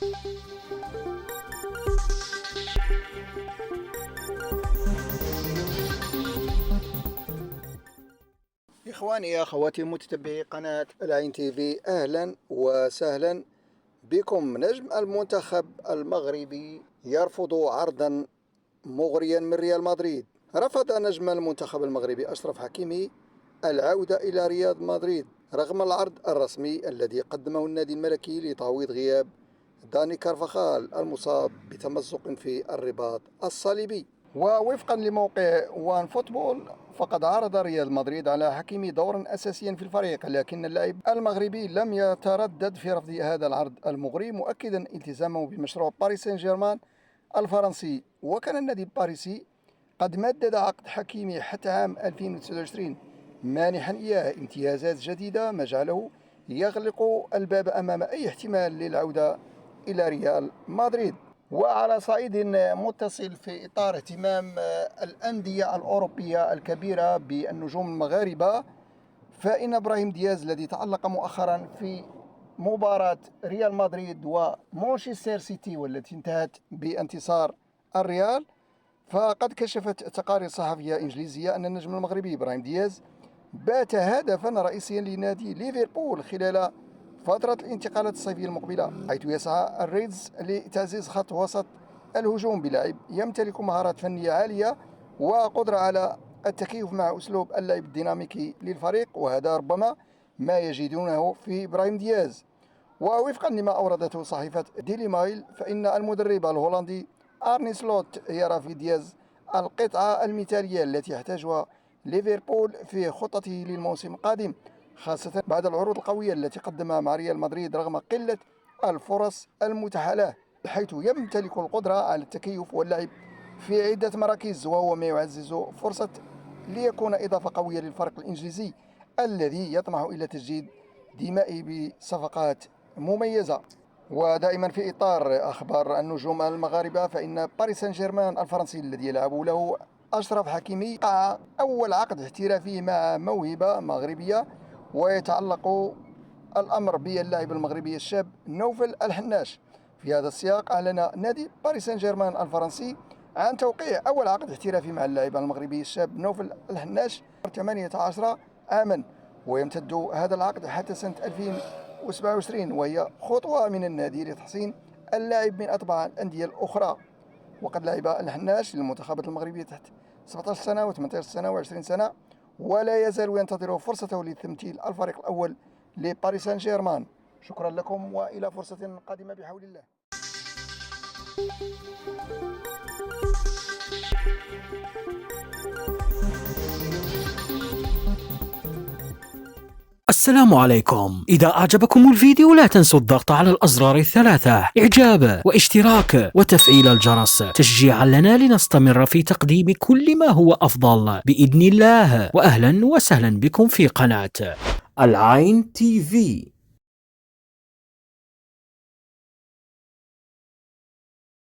إخواني أخواتي متتبعي قناة العين تي في، أهلا وسهلا بكم. نجم المنتخب المغربي يرفض عرضا مغريا من ريال مدريد. رفض نجم المنتخب المغربي أشرف حكيمي العودة إلى ريال مدريد رغم العرض الرسمي الذي قدمه النادي الملكي لتعويض غياب داني كارفاخال المصاب بتمزق في الرباط الصليبي. ووفقا لموقع وان فوتبول، فقد عرض ريال مدريد على حكيمي دورا أساسيا في الفريق، لكن اللاعب المغربي لم يتردد في رفض هذا العرض المغري، مؤكدا التزامه بمشروع باريس سان جيرمان الفرنسي. وكان النادي الباريسي قد مدد عقد حكيمي حتى عام 2029، مانحا إياه امتيازات جديدة، ما جعله يغلق الباب أمام أي احتمال للعودة إلى ريال مدريد. وعلى صعيد متصل، في إطار اهتمام الأندية الأوروبية الكبيرة بالنجوم المغاربة، فإن إبراهيم دياز الذي تألق مؤخرا في مباراة ريال مدريد ومانشستر سيتي والتي انتهت بانتصار الريال، فقد كشفت تقارير صحفية إنجليزية أن النجم المغربي إبراهيم دياز بات هدفا رئيسيا لنادي ليفربول خلال فترة الانتقالات الصيفية المقبلة، حيث يسعى الريدز لتعزيز خط وسط الهجوم بلاعب يمتلك مهارات فنية عالية وقدرة على التكيف مع أسلوب اللعب الديناميكي للفريق، وهذا ربما ما يجدونه في إبراهيم دياز. ووفقا لما أوردته صحيفة ديلي مايل، فإن المدرب الهولندي أرني سلوت يرى في دياز القطعة المثالية التي يحتاجها ليفربول في خطته للموسم القادم، خاصة بعد العروض القوية التي قدمها مع ريال مدريد رغم قلة الفرص المتاحة له، حيث يمتلك القدرة على التكيف واللعب في عدة مراكز، وهو ما يعزز فرصة ليكون إضافة قوية للفريق الإنجليزي الذي يطمح إلى تجديد دمائه بصفقات مميزة. ودائما في إطار أخبار النجوم المغاربة، فإن باريس سان جيرمان الفرنسي الذي يلعب له أشرف حكيمي وقع أول عقد احترافي مع موهبة مغربية، ويتعلق الأمر باللاعب المغربي الشاب نوفل الحناش. في هذا السياق أعلن نادي باريس سان جيرمان الفرنسي عن توقيع أول عقد احترافي مع اللاعب المغربي الشاب نوفل الحناش 18 عاما، ويمتد هذا العقد حتى سنة 2027، وهي خطوة من النادي لتحصين اللاعب من أطباع الأندية الأخرى. وقد لعب الحناش للمنتخبات المغربية تحت 17 سنة و18 سنة و20 سنة، ولا يزال ينتظر فرصته لتمثيل الفريق الأول لباريس سان جيرمان. شكرا لكم وإلى فرصة قادمة بحول الله. السلام عليكم. إذا أعجبكم الفيديو لا تنسوا الضغط على الأزرار الثلاثة إعجاب واشتراك وتفعيل الجرس تشجيعا لنا لنستمر في تقديم كل ما هو أفضل بإذن الله. وأهلا وسهلا بكم في قناة العين تي في.